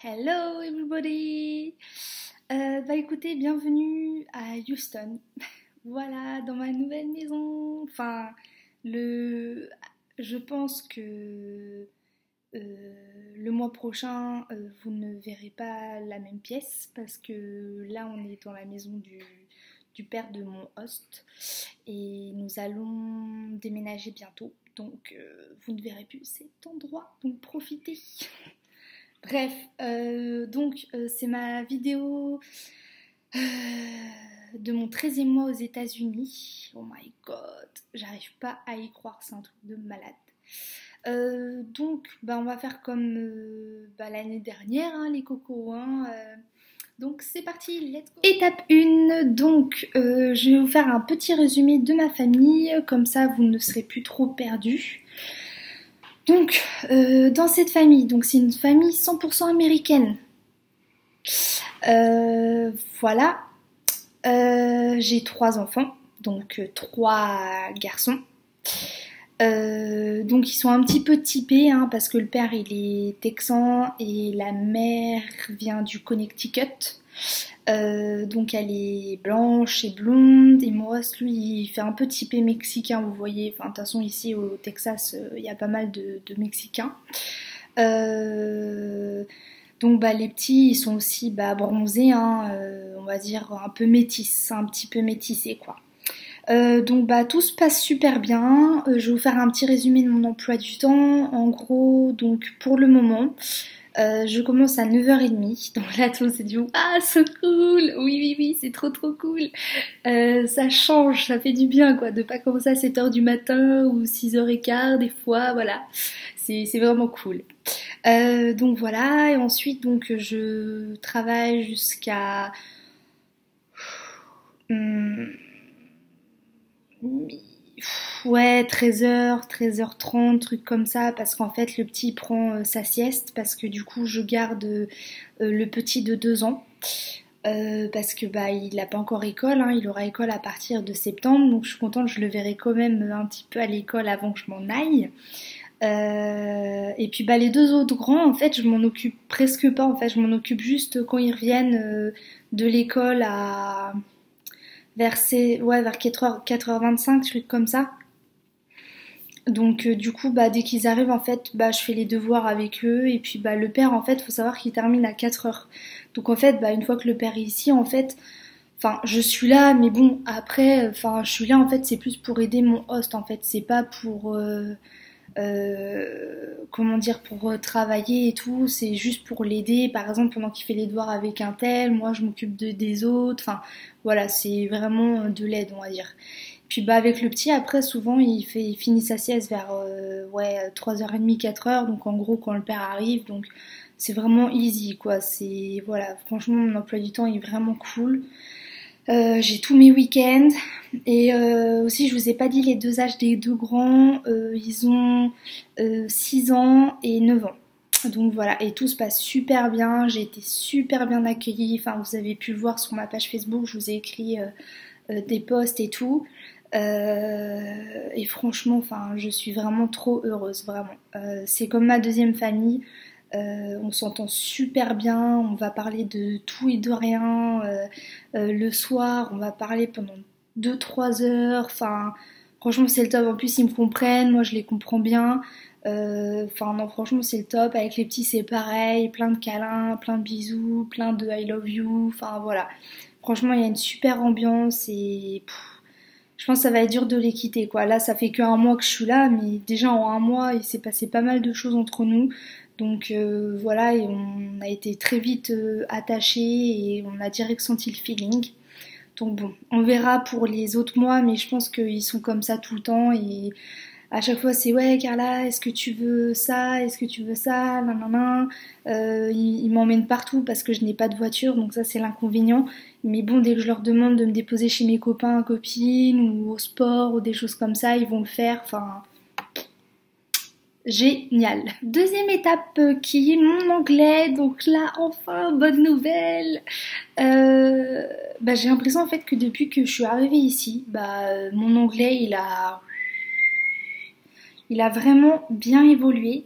Hello everybody! Écoutez, bienvenue à Houston. Voilà, dans ma nouvelle maison. Je pense que le mois prochain, vous ne verrez pas la même pièce parce que là, on est dans la maison du père de mon host et nous allons déménager bientôt. Donc, vous ne verrez plus cet endroit. Donc, profitez! Bref, c'est ma vidéo euh, de mon 13e mois aux États-Unis. Oh my god, j'arrive pas à y croire, c'est un truc de malade. On va faire comme l'année dernière, hein, les cocos. Donc c'est parti, let's go. Étape 1, je vais vous faire un petit résumé de ma famille, comme ça vous ne serez plus trop perdus. Donc, dans cette famille, c'est une famille 100% américaine. Voilà. J'ai 3 enfants, donc 3 garçons. Ils sont un petit peu typés, hein, parce que le père il est texan et la mère vient du Connecticut. Elle est blanche et blonde et Maurice lui il fait un peu typé mexicain, vous voyez, de toute façon ici au Texas il y a pas mal de Mexicains. Les petits ils sont aussi bronzés, hein, on va dire un peu métis, un petit peu métissés quoi. Tout se passe super bien. Je vais vous faire un petit résumé de mon emploi du temps. En gros, pour le moment, je commence à 9h30. Donc là, tout le monde s'est dit ah, c'est cool! Oui, c'est trop cool! Ça change, ça fait du bien quoi, de pas commencer à 7h du matin ou 6h15 des fois, voilà. C'est vraiment cool. Voilà, et ensuite, je travaille jusqu'à. Ouais, 13h, 13h30, truc comme ça, parce qu'en fait le petit prend sa sieste, parce que du coup je garde le petit de 2 ans, parce que il n'a pas encore école, hein, il aura école à partir de septembre, donc je suis contente, je le verrai quand même un petit peu à l'école avant que je m'en aille. Et puis les 2 autres grands, en fait je m'en occupe presque pas, en fait je m'en occupe juste quand ils reviennent de l'école à vers 4h25, truc comme ça. Dès qu'ils arrivent en fait je fais les devoirs avec eux et puis le père en fait faut savoir qu'il termine à 4h. Donc en fait une fois que le père est ici en fait je suis là mais bon après je suis là en fait c'est plus pour aider mon host en fait, c'est pas pour pour travailler et tout, c'est juste pour l'aider par exemple pendant qu'il fait les devoirs avec un tel, moi je m'occupe des autres, voilà, c'est vraiment de l'aide on va dire. Puis avec le petit après souvent il finit sa sieste vers 3h30 4h, donc en gros quand le père arrive, donc c'est vraiment easy quoi, c'est voilà, franchement mon emploi du temps est vraiment cool. J'ai tous mes week-ends et aussi je vous ai pas dit les 2 âges des 2 grands, ils ont 6 ans et 9 ans. Donc voilà, et tout se passe super bien, j'ai été super bien accueillie, vous avez pu le voir sur ma page Facebook, je vous ai écrit des posts et tout. Et franchement, je suis vraiment trop heureuse, vraiment. C'est comme ma deuxième famille. On s'entend super bien, on va parler de tout et de rien. Le soir, on va parler pendant 2-3 heures. Franchement, c'est le top. En plus, ils me comprennent, moi je les comprends bien. Non, franchement, c'est le top. Avec les petits, c'est pareil. Plein de câlins, plein de bisous, plein de I love you. Voilà. Franchement, il y a une super ambiance et je pense que ça va être dur de les quitter quoi. Là ça fait que 1 mois que je suis là, mais déjà en 1 mois il s'est passé pas mal de choses entre nous. Voilà, et on a été très vite attachés et on a direct senti le feeling. Donc bon, on verra pour les autres mois, mais je pense qu'ils sont comme ça tout le temps et à chaque fois c'est ouais Carla, est-ce que tu veux ça, est-ce que tu veux ça, nanana. Ils m'emmènent partout parce que je n'ai pas de voiture, donc ça c'est l'inconvénient. Mais bon, dès que je leur demande de me déposer chez mes copains, copines ou au sport ou des choses comme ça, ils vont le faire. Génial. Deuxième étape qui est mon anglais. Donc là, enfin, bonne nouvelle. J'ai l'impression en fait que depuis que je suis arrivée ici, mon anglais il a vraiment bien évolué.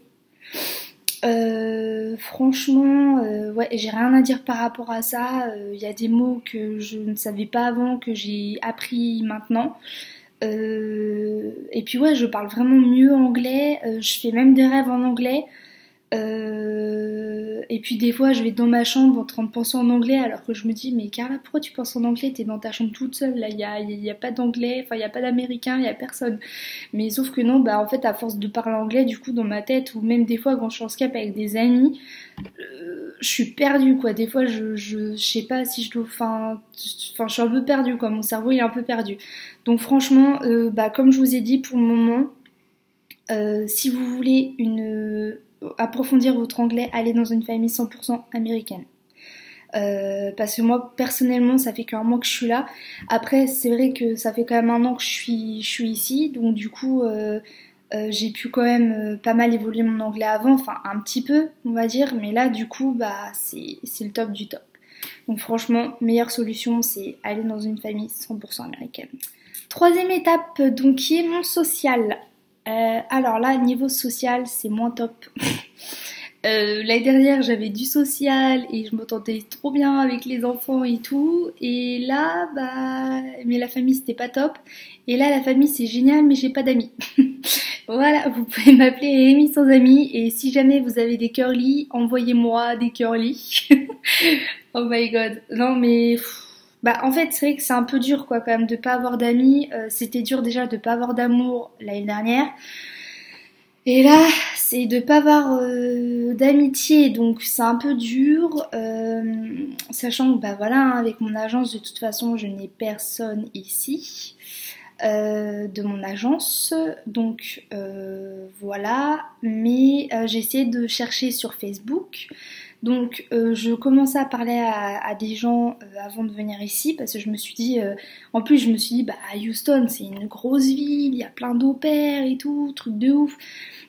Franchement, ouais, j'ai rien à dire par rapport à ça. Il y a des mots que je ne savais pas avant, que j'ai appris maintenant. Et puis ouais, je parle vraiment mieux anglais. Je fais même des rêves en anglais. Et puis des fois, je vais dans ma chambre en train de penser en anglais, alors que je me dis, mais Carla, pourquoi tu penses en anglais? T'es dans ta chambre toute seule, là, y a pas d'anglais, enfin, il y a pas d'américain, il y a personne. Mais sauf que non, bah en fait, à force de parler anglais, du coup, dans ma tête, ou même des fois quand je suis en Skype avec des amis, je suis perdue, quoi. Des fois, je sais pas si je dois, enfin, je suis un peu perdue, quoi. Mon cerveau, il est un peu perdu. Donc franchement, bah comme je vous ai dit, pour le moment, si vous voulez approfondir votre anglais, allez dans une famille 100% américaine. Parce que moi personnellement ça fait qu'un mois que je suis là. Après c'est vrai que ça fait quand même un an que je suis ici, donc du coup j'ai pu quand même pas mal évoluer mon anglais avant, enfin un petit peu on va dire, mais là du coup bah c'est le top du top. Donc franchement meilleure solution c'est aller dans une famille 100% américaine. Troisième étape donc qui est mon social. Alors là niveau social c'est moins top. L'année dernière, j'avais du social et je m'entendais trop bien avec les enfants et tout. Et là, bah, mais la famille c'était pas top. Et là, la famille c'est génial, mais j'ai pas d'amis. Voilà, vous pouvez m'appeler Amy sans amis. Et si jamais vous avez des curly, envoyez-moi des curly. Oh my god. Non mais bah en fait c'est vrai que c'est un peu dur quoi quand même de pas avoir d'amis. C'était dur déjà de pas avoir d'amour l'année dernière. Et là, c'est de pas avoir d'amitié, donc c'est un peu dur, sachant que bah voilà, hein, avec mon agence, de toute façon, je n'ai personne ici de mon agence, donc voilà. Mais j'ai essayé de chercher sur Facebook. Donc je commençais à parler à des gens avant de venir ici parce que je me suis dit, en plus je me suis dit bah Houston c'est une grosse ville, il y a plein d'au pair et tout, truc de ouf.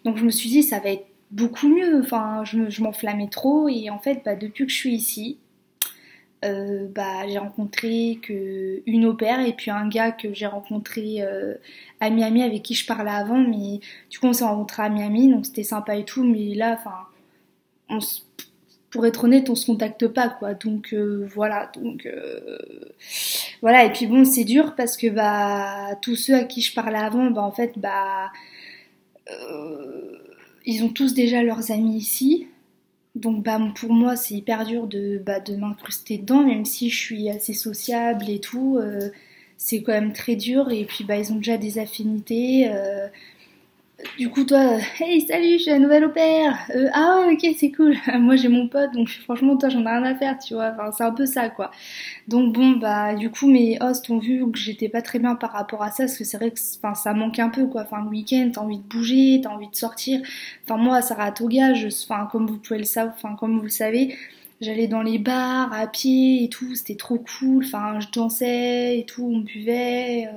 Donc je me suis dit ça va être beaucoup mieux, enfin je m'enflammais trop et en fait bah, depuis que je suis ici, bah j'ai rencontré que une au pair et puis un gars que j'ai rencontré à Miami avec qui je parlais avant, mais du coup on s'est rencontrés à Miami donc c'était sympa et tout, mais là enfin on s- pour être honnête, on se contacte pas quoi. Donc voilà, voilà et puis bon, c'est dur parce que bah tous ceux à qui je parlais avant, bah en fait bah euh, ils ont tous déjà leurs amis ici. Donc bah pour moi, c'est hyper dur de m'incruster dedans même si je suis assez sociable et tout, c'est quand même très dur et puis bah ils ont déjà des affinités. Du coup, toi, hey, salut, je suis la nouvelle au pair. Ah ouais, ok, c'est cool. Moi, j'ai mon pote, donc franchement, toi, j'en ai rien à faire, tu vois. Enfin, c'est un peu ça, quoi. Donc bon, bah, du coup, mes hosts ont vu que j'étais pas très bien par rapport à ça, parce que c'est vrai que, enfin, ça manque un peu, quoi. Enfin, le week-end, t'as envie de bouger, t'as envie de sortir. Enfin, moi, à Saratoga, enfin, comme vous pouvez le savoir, enfin, comme vous le savez, j'allais dans les bars à pied et tout, c'était trop cool. Enfin, je dansais et tout, on buvait.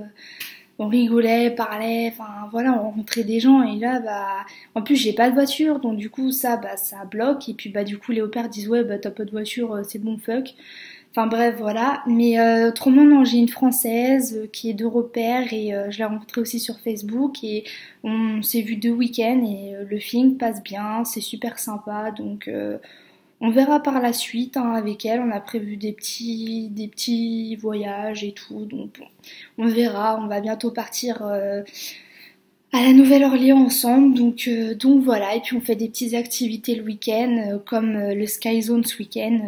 On rigolait, parlait, enfin voilà, on rencontrait des gens et là bah en plus j'ai pas de voiture donc du coup ça bah ça bloque et puis bah du coup les opères disent ouais bah t'as pas de voiture c'est bon fuck. Enfin bref voilà, mais autrement non j'ai une française qui est de repère et je l'ai rencontrée aussi sur Facebook et on s'est vu 2 week-ends et le feeling passe bien, c'est super sympa donc on verra par la suite hein, avec elle. On a prévu des petits voyages et tout. Donc bon, on verra. On va bientôt partir à la Nouvelle-Orléans ensemble. Donc voilà. Et puis on fait des petites activités le week-end, comme le Sky Zone ce week-end,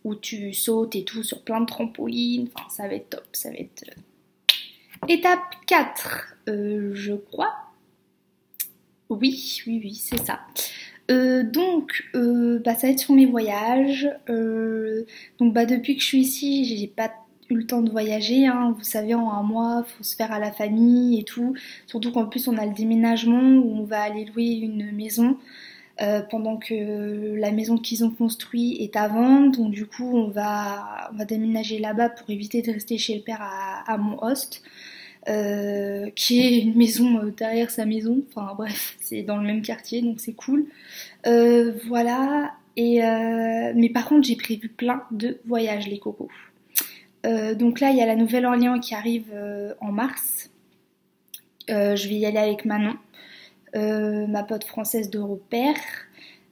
où tu sautes et tout sur plein de trampolines. Enfin, ça va être top. Ça va être étape 4, je crois. Oui, oui, oui, c'est ça. Donc, bah, ça va être sur mes voyages. Donc, bah, depuis que je suis ici, j'ai pas eu le temps de voyager. Hein. Vous savez, en un mois, faut se faire à la famille et tout. Surtout qu'en plus, on a le déménagement où on va aller louer une maison pendant que la maison qu'ils ont construite est à vendre. Donc, du coup, on va déménager là-bas pour éviter de rester chez le père à mon host. Qui est une maison derrière sa maison, enfin bref, c'est dans le même quartier donc c'est cool. Voilà, mais par contre j'ai prévu plein de voyages les cocos. Donc là il y a la Nouvelle-Orléans qui arrive en mars. Je vais y aller avec Manon, ma pote française de repère.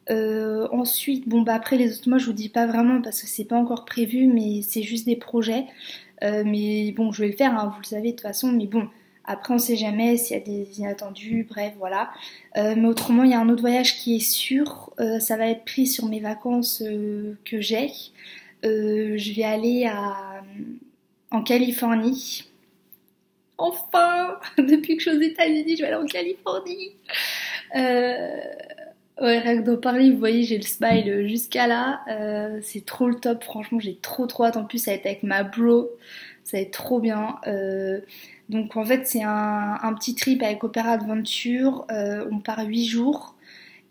Ensuite, bon bah après les autres mois je vous dis pas vraiment parce que c'est pas encore prévu, mais c'est juste des projets. Mais bon, je vais le faire, hein, vous le savez de toute façon, mais bon, après on sait jamais s'il y a des inattendus, bref, voilà. Mais autrement, il y a un autre voyage qui est sûr, ça va être pris sur mes vacances que j'ai. Je vais aller en Californie. Enfin, depuis que je suis aux États-Unis, je vais aller en Californie. Euh, Ouais, rien que d'en parler, vous voyez, j'ai le smile jusqu'à là. C'est trop le top, franchement, j'ai trop hâte. En plus, ça va être avec ma bro, ça va être trop bien. Donc en fait, c'est un petit trip avec Opéra Adventure. On part 8 jours.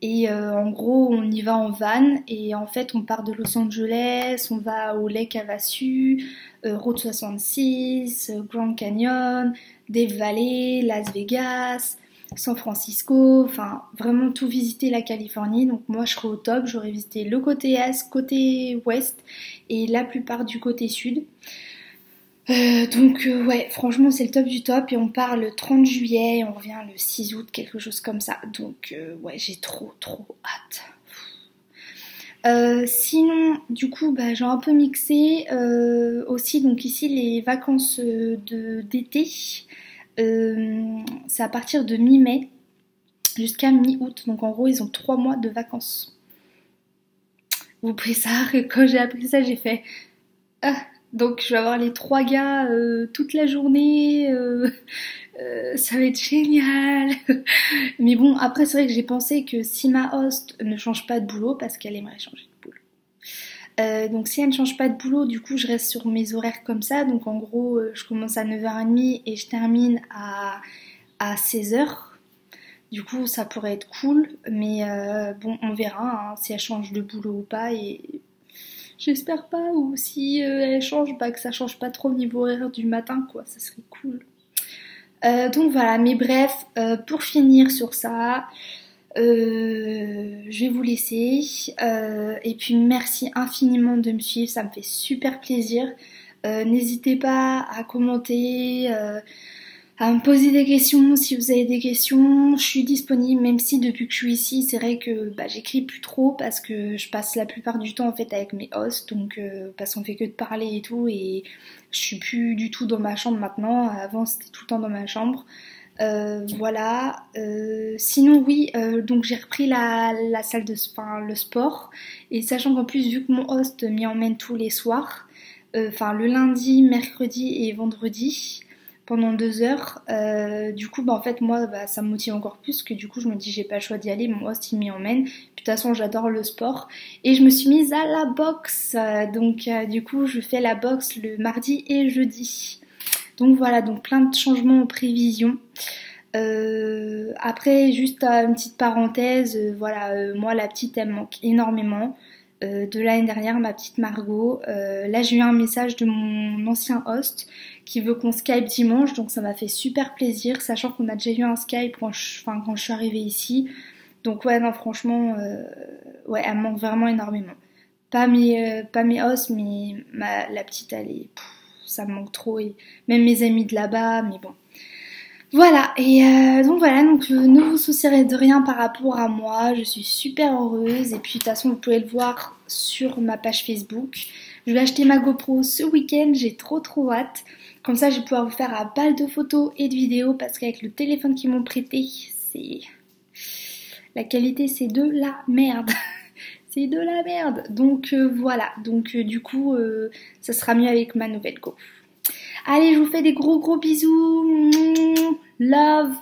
Et en gros, on y va en van. Et en fait, on part de Los Angeles, on va au Lake Havasu, Route 66, Grand Canyon, Death Valley, Las Vegas. San Francisco, enfin vraiment tout visiter la Californie. Donc moi je serai au top, j'aurai visité le côté est, côté ouest et la plupart du côté sud. Donc ouais, franchement c'est le top du top et on part le 30 juillet et on revient le 6 août, quelque chose comme ça. Donc ouais, j'ai trop hâte. Sinon, du coup, bah, j'ai un peu mixé aussi. Donc ici, les vacances d'été, c'est à partir de mi-mai jusqu'à mi-août. Donc en gros, ils ont 3 mois de vacances. Vous pouvez savoir que quand j'ai appris ça, j'ai fait ah, donc je vais avoir les 3 gars toute la journée. Ça va être génial. Mais bon, après c'est vrai que j'ai pensé que si ma host ne change pas de boulot, parce qu'elle aimerait changer de boulot. Donc si elle ne change pas de boulot, du coup je reste sur mes horaires comme ça. Donc en gros, je commence à 9h30 et je termine à 16h. Du coup ça pourrait être cool, mais bon on verra hein, si elle change de boulot ou pas. Et j'espère pas, ou si elle change, bah que ça change pas trop au niveau horaire du matin quoi, ça serait cool. Donc voilà, mais bref, pour finir sur ça, je vais vous laisser. Et puis merci infiniment de me suivre, ça me fait super plaisir. N'hésitez pas à commenter, à me poser des questions si vous avez des questions. Je suis disponible, même si depuis que je suis ici, c'est vrai que bah, j'écris plus trop parce que je passe la plupart du temps en fait avec mes hosts, donc parce qu'on fait que de parler et tout, et je suis plus du tout dans ma chambre maintenant. Avant c'était tout le temps dans ma chambre. Voilà. Sinon oui, donc j'ai repris la salle de enfin, le sport, et sachant qu'en plus vu que mon host m'y emmène tous les soirs, enfin le lundi, mercredi et vendredi pendant 2 heures. Du coup, bah, en fait, moi, bah, ça me motive encore plus que du coup, je me dis, j'ai pas le choix d'y aller. Mon host, il m'y emmène. Puis, de toute façon, j'adore le sport. Et je me suis mise à la boxe. Donc, du coup, je fais la boxe le mardi et jeudi. Donc, voilà, donc plein de changements en prévision. Après, juste une petite parenthèse, voilà, moi, la petite, elle me manque énormément. De l'année dernière, ma petite Margot. Là, j'ai eu un message de mon ancien host qui veut qu'on Skype dimanche, donc ça m'a fait super plaisir, sachant qu'on a déjà eu un Skype quand quand je suis arrivée ici. Donc ouais, non, franchement, ouais, elle me manque vraiment énormément. Pas mes hosts, mais la petite, elle est, ça me manque trop, et même mes amis de là-bas, mais bon. Voilà, et donc voilà, donc ne vous soucierez de rien par rapport à moi, je suis super heureuse, et puis de toute façon vous pouvez le voir sur ma page Facebook. Je vais acheter ma GoPro ce week-end, j'ai trop hâte. Comme ça je vais pouvoir vous faire un balle de photos et de vidéos, parce qu'avec le téléphone qu'ils m'ont prêté, c'est... La qualité c'est de la merde. C'est de la merde. Donc voilà, donc du coup ça sera mieux avec ma nouvelle Go. Allez, je vous fais des gros bisous. Love.